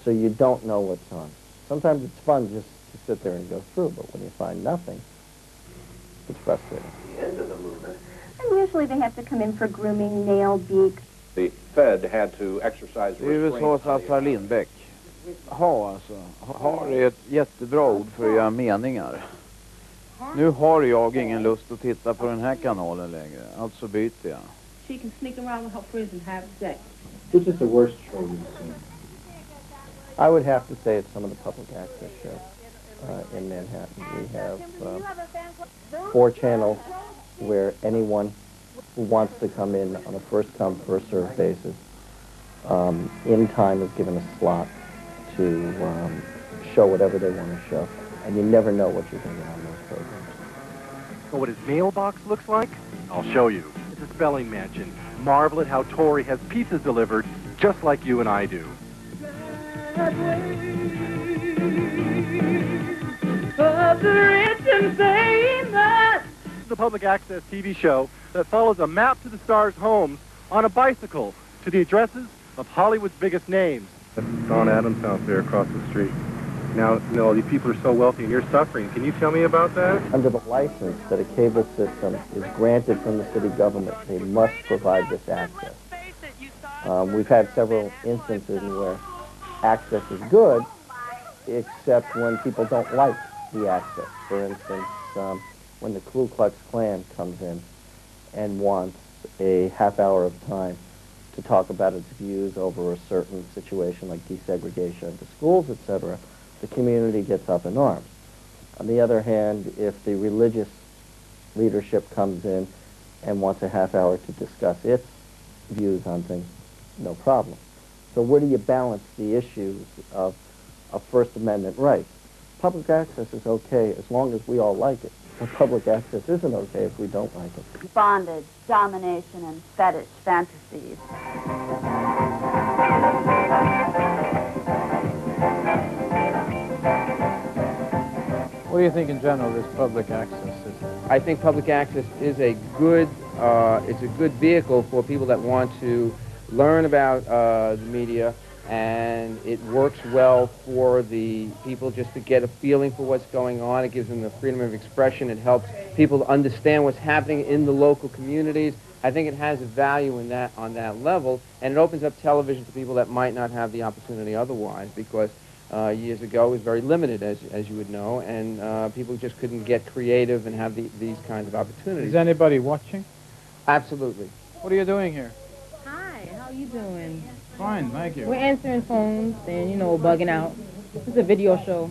So you don't know what's on. Sometimes it's fun just to sit there and go through, but when you find nothing, it's frustrating. The end of the movement. And usually they have to come in for grooming, nail, beak. The Fed had to exercise Det är väl så att Assar Lindbäck. Ha alltså. Har är ett jättebra ord för att göra meningar. Nu har jag ingen lust att titta på den här kanalen längre. Alltså byter jag. She can sneak around with her friends and have sex. Which is the worst show you've seen? I would have to say it's some of the public access shows in Manhattan. We have 4 channels where anyone who wants to come in on a first-come, first-served basis in time is given a slot to show whatever they want to show. And you never know what you're going to get on those programs. Know what his mailbox looks like? I'll show you. It's a spelling mansion. Marvel at how Tori has pizzas delivered just like you and I do. The public access TV show that follows a map to the stars' homes on a bicycle to the addresses of Hollywood's biggest names. Don Adams' house there across the street. Now, you know, these people are so wealthy and you're suffering. Can you tell me about that? Under the license that a cable system is granted from the city government, they must provide this access. We've had several instances where access is good, except when people don't like the access. For instance, when the Ku Klux Klan comes in and wants a half hour of time to talk about its views over a certain situation like desegregation of the schools, etc., the community gets up in arms. On the other hand, if the religious leadership comes in and wants a half hour to discuss its views on things, no problem. So where do you balance the issues of First Amendment rights? Public access is okay as long as we all like it. But public access isn't okay if we don't like it. Bondage, domination, and fetish fantasies. What do you think in general of this public access system? I think public access is a good vehicle for people that want to learn about the media, and it works well for the people just to get a feeling for what's going on. It gives them the freedom of expression. It helps people to understand what's happening in the local communities. I think it has a value in that, on that level, and it opens up television to people that might not have the opportunity otherwise, because years ago it was very limited, as you would know, and people just couldn't get creative and have these kinds of opportunities. Is anybody watching? Absolutely. What are you doing here? Hi, how you doing? Fine, thank you. We're answering phones and, you know, bugging out. It's a video show.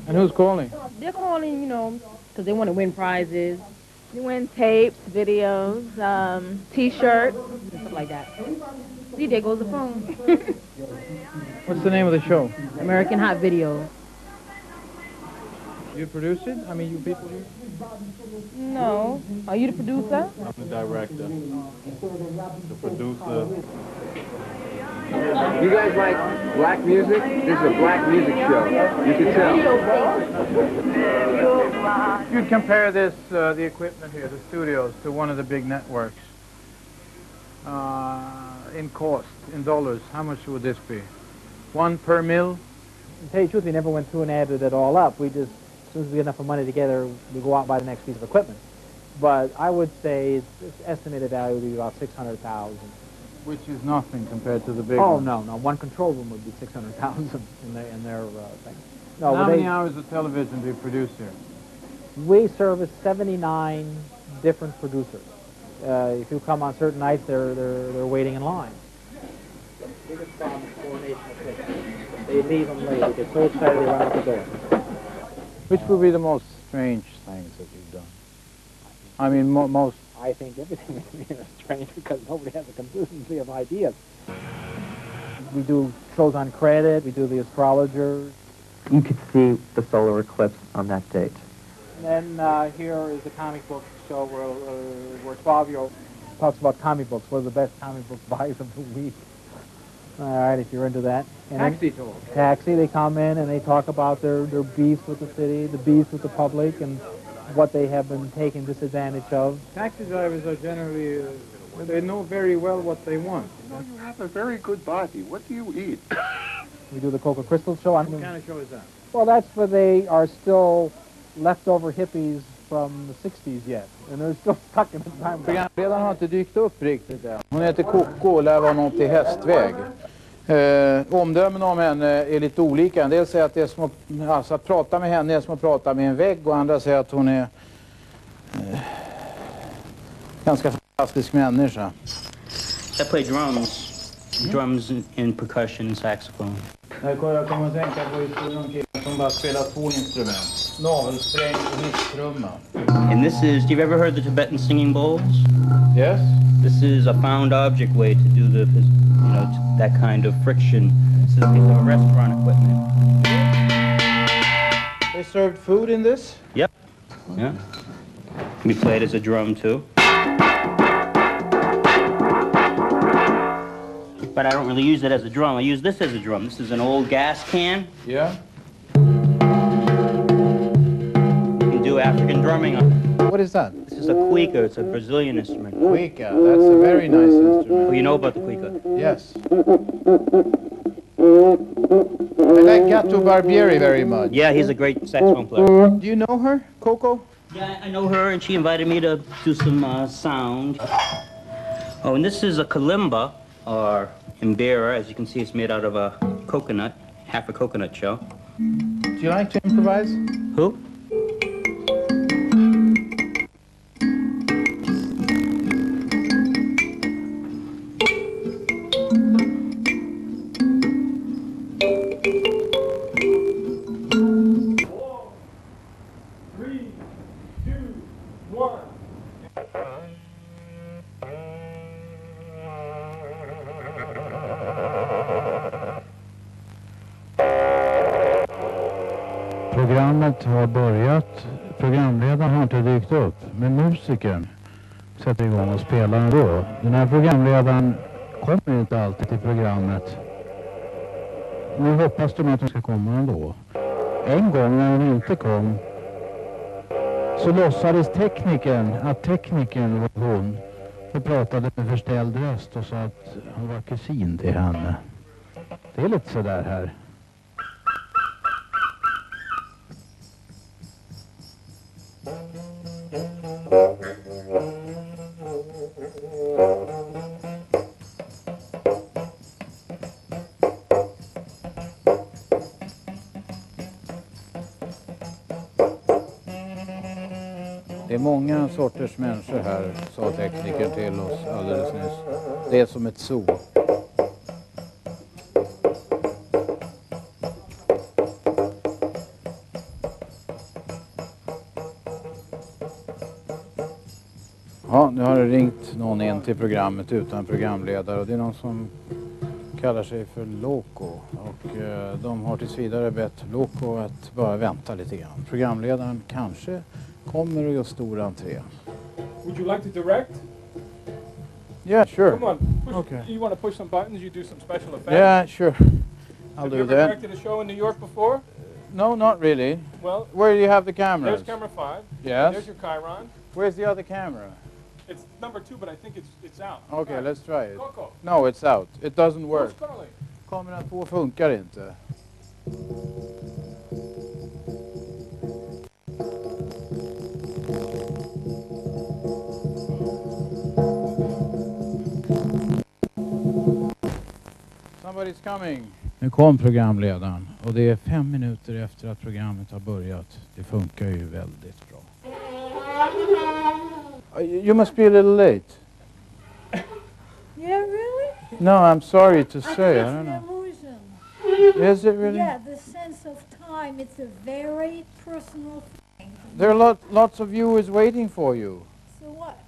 And who's calling? They're calling, you know, because they want to win prizes. You win tapes, videos, T-shirts, and stuff like that. See, there goes the phone. What's the name of the show? American Hot Video. You produce it? I mean, you people here? No. Are you the producer? I'm the director, the producer. You guys like black music? This is a black music show. You can tell. You'd compare this, the equipment here, the studios, to one of the big networks. In cost, in dollars, how much would this be? 1 per mil? To tell you the truth, we never went through and added it all up. We just, as soon as we get enough money together, we go out and buy the next piece of equipment. But I would say its estimated value would be about $600,000. Which is nothing compared to the big Oh, one. no. One control room would be $600,000 in their thing. No, how many hours of television do you produce here? We service 79 different producers. If you come on certain nights, they're waiting in line. The biggest problem is coordination of things. They leave them late. They get so excited they run out the door. Which would be the most strange things that you've done? I mean, most... I think everything is strange because nobody has a consistency of ideas. We do shows on credit. We do the astrologers. You could see the solar eclipse on that date. And then here is the comic book show where 12-year-old talks about comic books. What are the best comic book buys of the week? All right, if you're into that. And Taxi talk. Taxi, they come in and they talk about their beefs with the city, the beefs with the public, and what they have been taken disadvantage of. Taxi drivers are generally Well, they know very well what they want. No, you have a very good body. What do you eat? We do the Coco Crystal show. What kind of show is that? Well, that's where they are still leftover hippies from the 60s yet. And they're still stuck in the time. Programledaren har inte dykt upp riktigt än. Hon heter Coco och lär vara något i hästväg. Omdömen om henne är lite olika. En del säger att det är som att prata med henne är som att prata med en vägg, och andra säger att hon är ganska fantastisk människa. I play drums and percussion and saxophone. Jag kommer att tänka på historien om killen som bara spelar 2 instrument. Navelsträng och hisstrumma. And this is, you've ever heard the Tibetan singing bowls? Yes. This is a found object way to do the, that kind of friction. It's a restaurant equipment. They served food in this? Yep. Yeah. Can be played as a drum too. But I don't really use it as a drum. I use this as a drum. This is an old gas can. Yeah. You can do African drumming on it. What is that? This is a cuica. It's a Brazilian instrument. Cuica. That's a very nice instrument. Oh, you know about the cuica? Yes. I like Gato Barbieri very much. Yeah, he's a great saxophone player. Do you know her, Coco? Yeah, I know her, and she invited me to do some sound. Oh, and this is a kalimba, or imbira. As you can see, it's made out of a coconut, half a coconut shell. Do you like to improvise? Who? Programmet har börjat. Programledaren har inte dykt upp. Men musikern sätter igång och spelar ändå. Den här programledaren kommer inte alltid till programmet. Nu hoppas de att de ska komma ändå. En gång när hon inte kom så låtsades teknikern att teknikern var hon och pratade med förställd röst och sa att han var kusin till henne. Det är lite sådär här. Det är många sorters människor här, sa tekniker till oss alldeles nyss. Det är som ett zoo. Ja, nu har det ringt någon in till programmet utan programledare och det är någon som kallar sig för Loco och de har tills vidare bett Loco att bara vänta lite grann. Programledaren kanske kommer och gör stor entré. Would you like to direct? Yeah, sure. Come on. Push, Okay. You want to push some buttons? You do some special effects? Yeah, sure. I'll Have do you ever that. directed a show in New York before? No, not really. Well, where do you have the cameras? There's camera 5. Yes. There's your Chiron. Where's the other camera? It's number 2, but I think it's out. Okay, Right. let's try it. Coco. No, it's out. It doesn't work. Where's Carly? Kamera 2 funkar inte. Somebody's coming. Nu kom programledaren och det är 5 minuter efter att programmet har börjat. Det funkar ju väldigt bra. You must be a little late. Yeah, really? No, I'm sorry to say. I That's don't the know. illusion. Is it really? Yeah, the sense of time. It's a very personal thing. There are lots of viewers waiting for you. So what?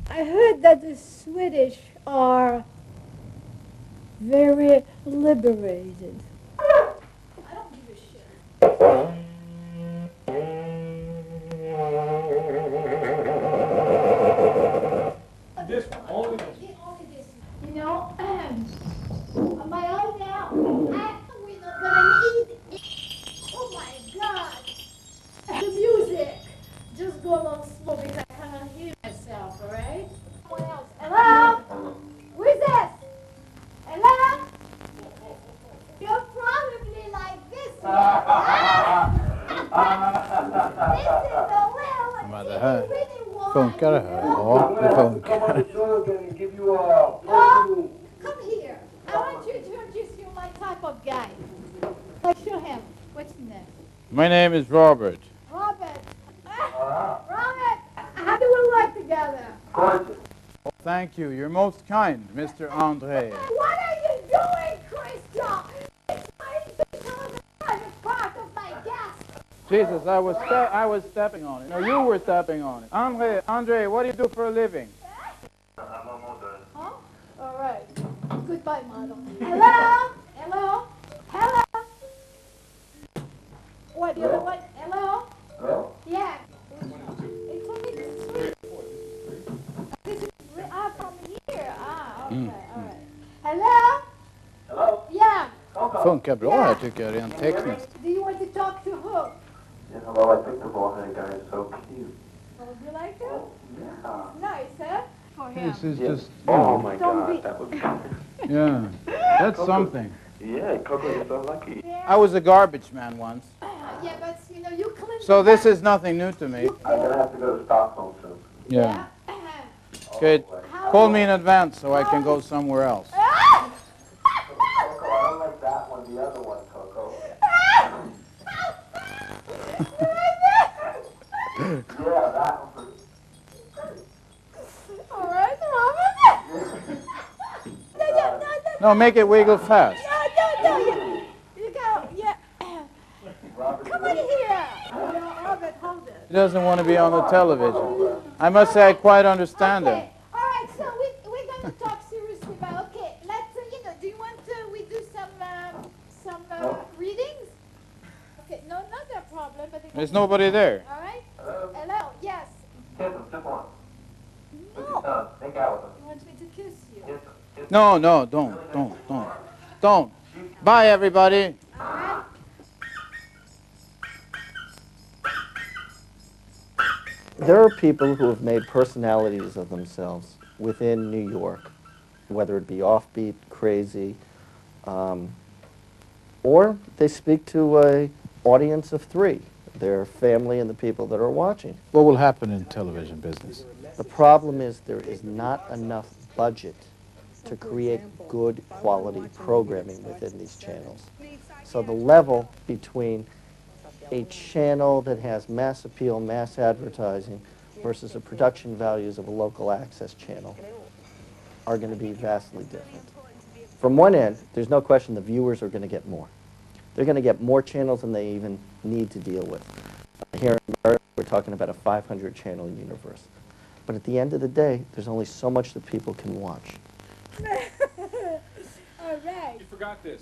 I heard that the Swedish are very liberated. I don't give a shit. This one, only this. Only this. You know, am I on now? We're not gonna need it. Oh my God! The music. Just go along slow because I cannot hear myself. All right? What else? Men det här, funkar det här? Ja, det funkar. Come here. I want you to introduce you my type of guy. Like, show him. What's your name? My name is Robert. Robert. Robert, how do we work together? Thank you. You're most kind, Mr. Andre. What are you doing, Crystal? It's trying to become a private part of my guest. Jesus, I was stepping on it. No, you were stepping on it. Andre, what do you do for a living? I'm a model. Huh? All right. Goodbye, model. Hello? Hello? Hello? What, the other one? Hello? Hello? Yeah. It's only three. This is from here. Okay, all right. Hello? Hello? Yeah. Funkar bra här tycker jag, rent tekniskt. Do you want to talk to who? Yeah, hello, I think the bald-headed guy is so cute. Oh, do you like him? Yeah. Nice, huh? For him. This is just, Oh my Don't God, be- that was... yeah, that's something. Yeah, Coco, you're so lucky. I was a garbage man once, Yeah, but you know, you clean so the this back. is nothing new to me. I'm gonna have to go to Stockholm soon. Yeah. Good. Call me in advance so I can go somewhere else. Coco, I don't like that one, the other one, Coco. Yeah, that one. All right, Robert. No, make it wiggle fast. No. You go, yeah. Come in here. No, Robert, hold it. He doesn't want to be on the television. I must say I quite understand him. All right, so we're going to talk seriously about, okay, let's, do you want we do some readings? Okay, no, not a problem, but... There's nobody there. All right? Hello, yes. Kiss him, just one. With No. your tongue, make out with him. You want me to kiss you? Kiss him. No, don't. Bye, everybody. All right? There are people who have made personalities of themselves within New York, whether it be offbeat, crazy, or they speak to an audience of three, their family and the people that are watching. What will happen in television business? The problem is there is not enough budget to create good quality programming within these channels. So the level between a channel that has mass appeal, mass advertising, versus the production values of a local access channel are going to be vastly different. From one end, there's no question the viewers are going to get more. They're going to get more channels than they even need to deal with. Here in America, we're talking about a 500-channel universe. But at the end of the day, there's only so much that people can watch. All right. You forgot this.